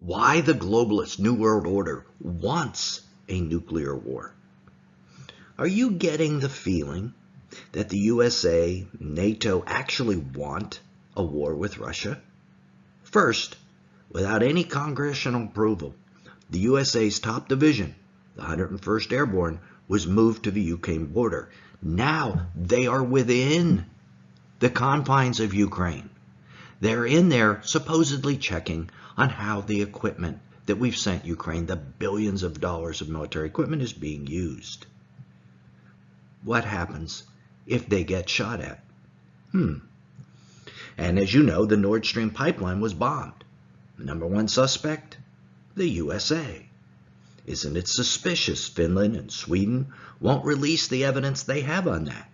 why the globalist New World Order wants a nuclear war. Are you getting the feeling that the USA, NATO actually want a war with Russia? First, without any congressional approval, the USA's top division, the 101st Airborne, was moved to the Ukraine border. Now they are within the confines of Ukraine. They're in there supposedly checking on how the equipment that we've sent Ukraine, the billions of dollars of military equipment, is being used. What happens if they get shot at? And as you know, the Nord Stream pipeline was bombed. The number one suspect? The USA. Isn't it suspicious Finland and Sweden won't release the evidence they have on that?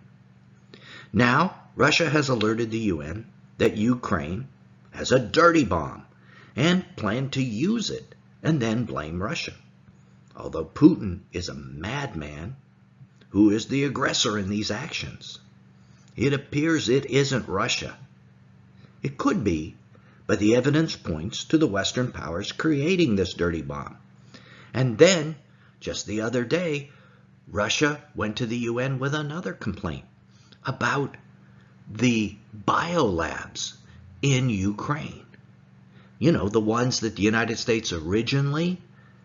Now, Russia has alerted the UN that Ukraine has a dirty bomb and planned to use it and then blame Russia. Although Putin is a madman who is the aggressor in these actions, it appears it isn't Russia. It could be, but the evidence points to the Western powers creating this dirty bomb. And then, just the other day, Russia went to the UN with another complaint about the biolabs in Ukraine. You know, the ones that the United States originally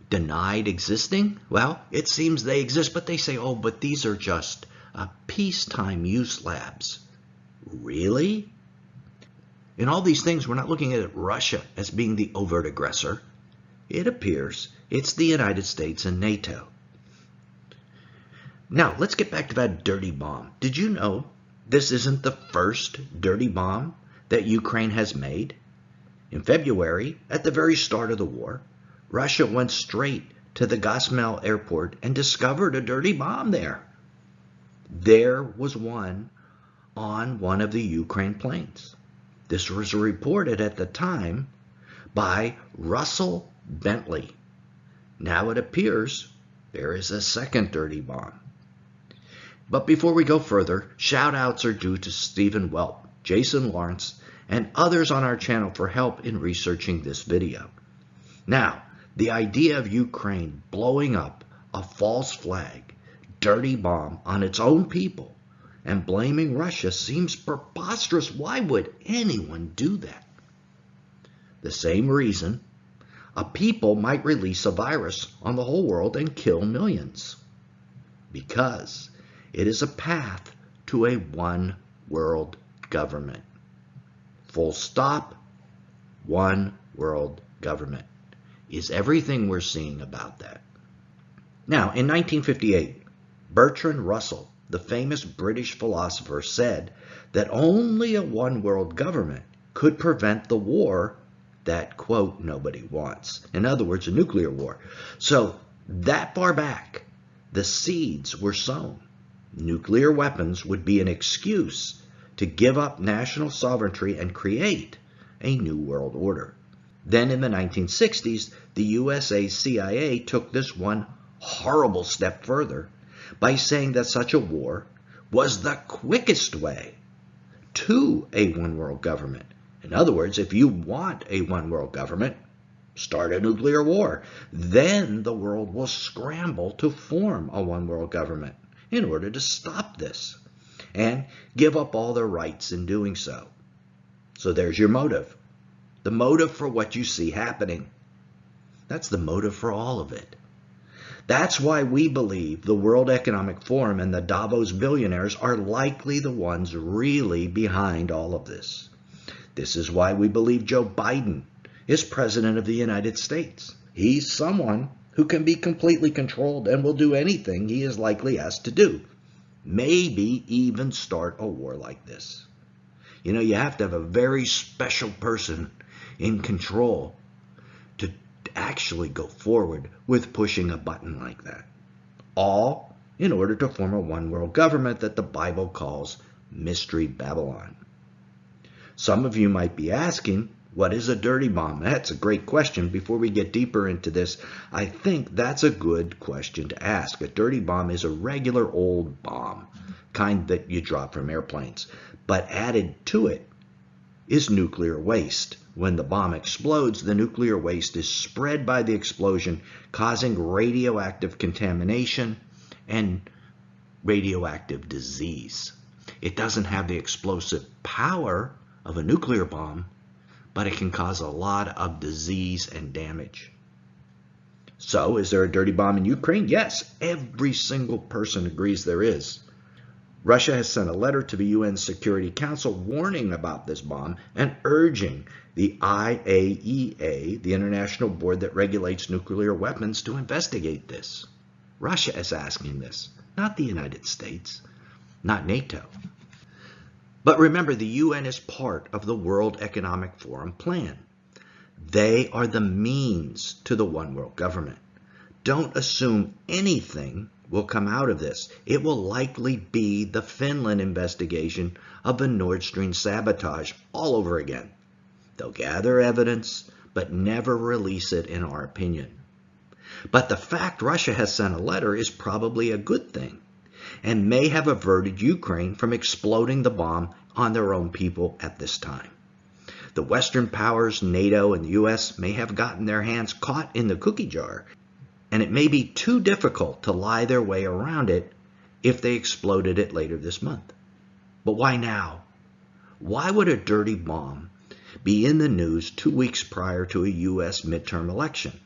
denied existing. Well, it seems they exist, but they say, oh, but these are just peacetime use labs. Really? In all these things, we're not looking at Russia as being the overt aggressor. It appears it's the United States and NATO. Now, let's get back to that dirty bomb. Did you know this isn't the first dirty bomb that Ukraine has made? In February, at the very start of the war, Russia went straight to the Gosmel airport and discovered a dirty bomb there. There was one on one of the Ukraine planes. This was reported at the time by Russell Bentley. Now it appears there is a second dirty bomb. But before we go further, shout-outs are due to Stephen Welp, Jason Lawrence, and others on our channel for help in researching this video. Now, the idea of Ukraine blowing up a false flag, dirty bomb on its own people and blaming Russia seems preposterous. Why would anyone do that? The same reason a people might release a virus on the whole world and kill millions. Because it is a path to a one world government. Full stop. One world government is everything we're seeing about that. Now, in 1958, Bertrand Russell, the famous British philosopher, said that only a one world government could prevent the war that, quote, nobody wants. In other words, a nuclear war. So that far back, the seeds were sown. Nuclear weapons would be an excuse to give up national sovereignty and create a new world order. Then in the 1960s, the USA CIA took this one horrible step further by saying that such a war was the quickest way to a one world government. In other words, if you want a one world government, start a nuclear war. Then the world will scramble to form a one world government in order to stop this and give up all their rights in doing so. So there's your motive. The motive for what you see happening. That's the motive for all of it. That's why we believe the World Economic Forum and the Davos billionaires are likely the ones really behind all of this. This is why we believe Joe Biden is president of the United States. He's someone who can be completely controlled and will do anything he is likely asked to do. Maybe even start a war like this. You know, you have to have a very special person in control to actually go forward with pushing a button like that. All in order to form a one world government that the Bible calls Mystery Babylon. Some of you might be asking, what is a dirty bomb? That's a great question. Before we get deeper into this, I think that's a good question to ask. A dirty bomb is a regular old bomb, kind that you drop from airplanes. But added to it is nuclear waste. When the bomb explodes, the nuclear waste is spread by the explosion, causing radioactive contamination and radioactive disease. It doesn't have the explosive power of a nuclear bomb, but it can cause a lot of disease and damage. So, is there a dirty bomb in Ukraine? Yes, every single person agrees there is. Russia has sent a letter to the UN Security Council warning about this bomb and urging the IAEA, the international board that regulates nuclear weapons, to investigate this. Russia is asking this, not the United States, not NATO. But remember, the UN is part of the World Economic Forum plan. They are the means to the one world government. Don't assume anything will come out of this. It will likely be the Finland investigation of the Nord Stream sabotage all over again. They'll gather evidence, but never release it, in our opinion. But the fact Russia has sent a letter is probably a good thing, and may have averted Ukraine from exploding the bomb on their own people at this time. The Western powers, NATO, and the US may have gotten their hands caught in the cookie jar, and it may be too difficult to lie their way around it if they exploded it later this month. But why now? Why would a dirty bomb be in the news 2 weeks prior to a US midterm election?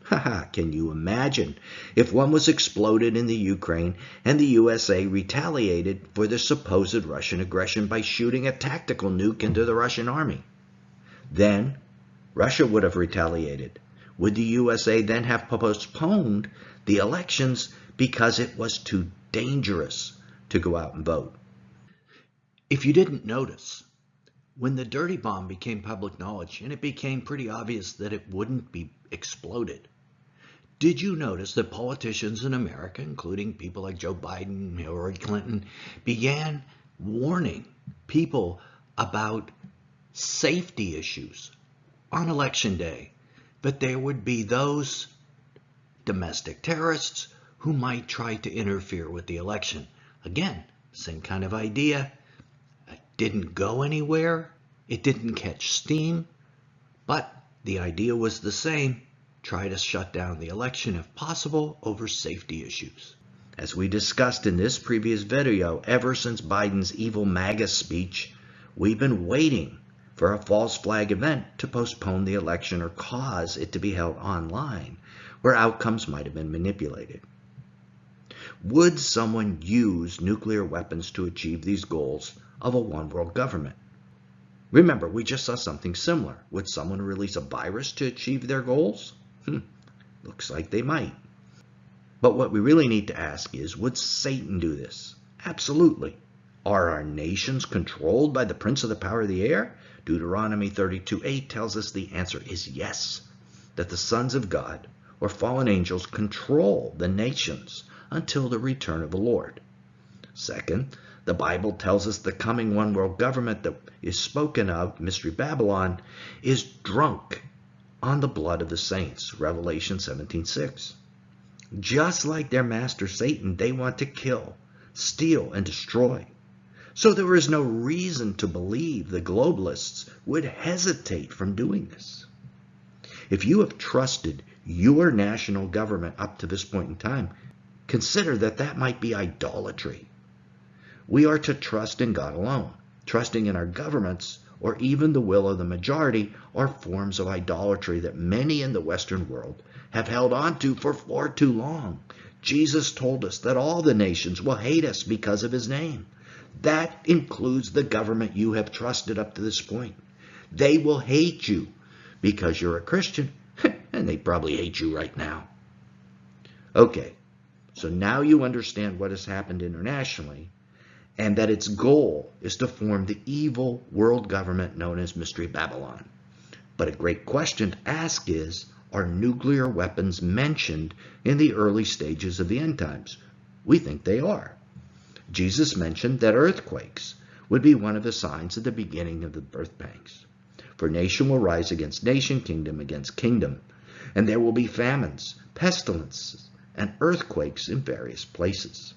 Can you imagine if one was exploded in the Ukraine and the USA retaliated for the supposed Russian aggression by shooting a tactical nuke into the Russian army? Then Russia would have retaliated. Would the USA then have postponed the elections because it was too dangerous to go out and vote? If you didn't notice, when the dirty bomb became public knowledge and it became pretty obvious that it wouldn't be exploded, did you notice that politicians in America, including people like Joe Biden, Hillary Clinton, began warning people about safety issues on election day? But there would be those domestic terrorists who might try to interfere with the election. Again, same kind of idea. It didn't go anywhere. It didn't catch steam. But the idea was the same. Try to shut down the election if possible over safety issues. As we discussed in this previous video, ever since Biden's evil MAGA speech, we've been waiting for a false flag event to postpone the election or cause it to be held online, where outcomes might have been manipulated. Would someone use nuclear weapons to achieve these goals of a one-world government? Remember, we just saw something similar. Would someone release a virus to achieve their goals? Looks like they might. But what we really need to ask is, would Satan do this? Absolutely. Are our nations controlled by the prince of the power of the air? Deuteronomy 32:8 tells us the answer is yes, that the sons of God or fallen angels control the nations until the return of the Lord. Second, the Bible tells us the coming one world government that is spoken of, Mystery Babylon, is drunk on the blood of the saints, Revelation 17:6. Just like their master Satan, they want to kill, steal, and destroy. So there is no reason to believe the globalists would hesitate from doing this. If you have trusted your national government up to this point in time, consider that that might be idolatry. We are to trust in God alone. Trusting in our governments or even the will of the majority are forms of idolatry that many in the Western world have held on to for far too long. Jesus told us that all the nations will hate us because of his name. That includes the government you have trusted up to this point. They will hate you because you're a Christian, and they probably hate you right now. Okay, so now you understand what has happened internationally, and that its goal is to form the evil world government known as Mystery Babylon. But a great question to ask is, are nuclear weapons mentioned in the early stages of the end times? We think they are. Jesus mentioned that earthquakes would be one of the signs of the beginning of the birth pangs. For nation will rise against nation, kingdom against kingdom, and there will be famines, pestilences, and earthquakes in various places.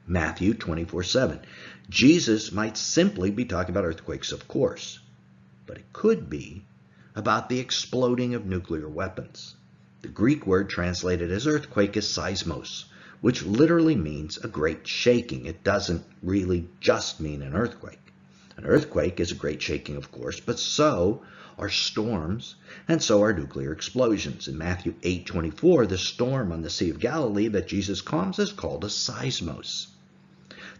Matthew 24:7. Jesus might simply be talking about earthquakes, of course, but it could be about the exploding of nuclear weapons. The Greek word translated as earthquake is seismos, which literally means a great shaking. It doesn't really just mean an earthquake. An earthquake is a great shaking, of course, but so are storms, and so are nuclear explosions. In Matthew 8:24, the storm on the Sea of Galilee that Jesus calms is called a seismos.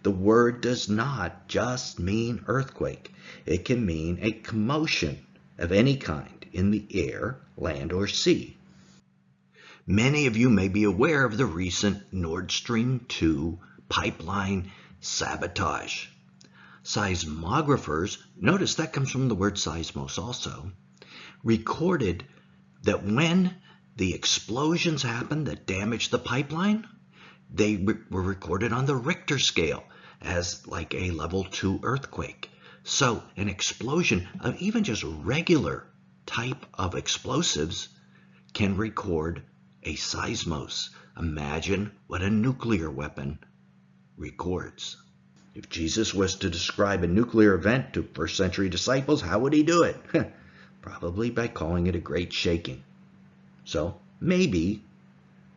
The word does not just mean earthquake. It can mean a commotion of any kind in the air, land, or sea. Many of you may be aware of the recent Nord Stream 2 pipeline sabotage. Seismographers, notice that comes from the word seismos also, recorded that when the explosions happened that damaged the pipeline, they were recorded on the Richter scale as like a level 2 earthquake. So an explosion of even just regular type of explosives can record a seismos. Imagine what a nuclear weapon records. If Jesus was to describe a nuclear event to first century disciples, how would he do it? Probably by calling it a great shaking. So maybe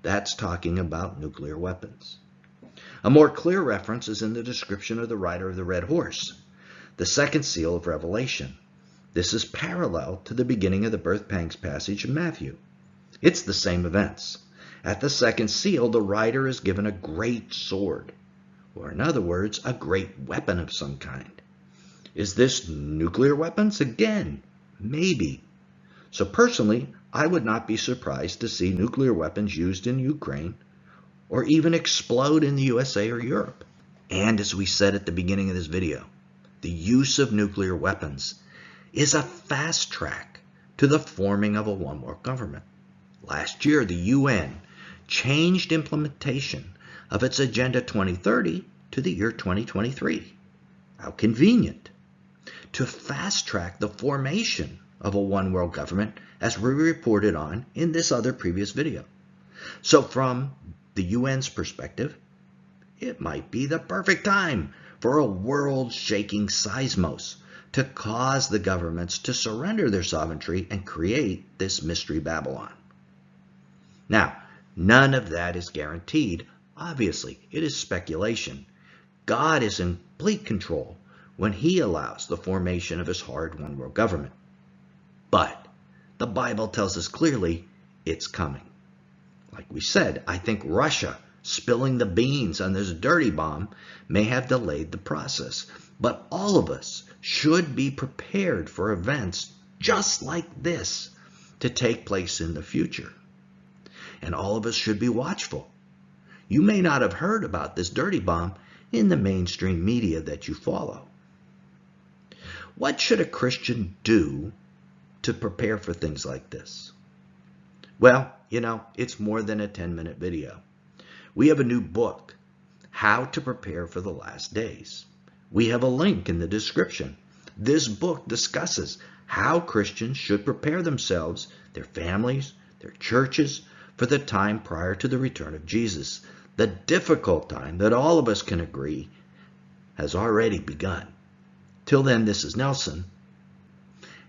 that's talking about nuclear weapons. A more clear reference is in the description of the rider of the red horse, the second seal of Revelation. This is parallel to the beginning of the birth pangs passage in Matthew. It's the same events. At the second seal, the rider is given a great sword, or in other words, a great weapon of some kind. Is this nuclear weapons? Again, maybe. So personally, I would not be surprised to see nuclear weapons used in Ukraine or even explode in the USA or Europe. And as we said at the beginning of this video, the use of nuclear weapons is a fast track to the forming of a one-world government. Last year, the UN changed implementation of its Agenda 2030 to the year 2023. How convenient. To fast track the formation of a one-world government, as we reported on in this other previous video. So from the UN's perspective, it might be the perfect time for a world-shaking seismos to cause the governments to surrender their sovereignty and create this mystery Babylon. Now, none of that is guaranteed. Obviously, it is speculation. God is in complete control when he allows the formation of his hard one-world government. But the Bible tells us clearly it's coming. Like we said, I think Russia spilling the beans on this dirty bomb may have delayed the process. But all of us should be prepared for events just like this to take place in the future. And all of us should be watchful. You may not have heard about this dirty bomb in the mainstream media that you follow. What should a Christian do to prepare for things like this? Well, it's more than a 10-minute video. We have a new book, How to Prepare for the Last Days. We have a link in the description. This book discusses how Christians should prepare themselves, their families, their churches, for the time prior to the return of Jesus. The difficult time that all of us can agree has already begun. Till then, this is Nelson,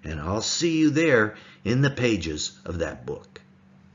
and I'll see you there in the pages of that book.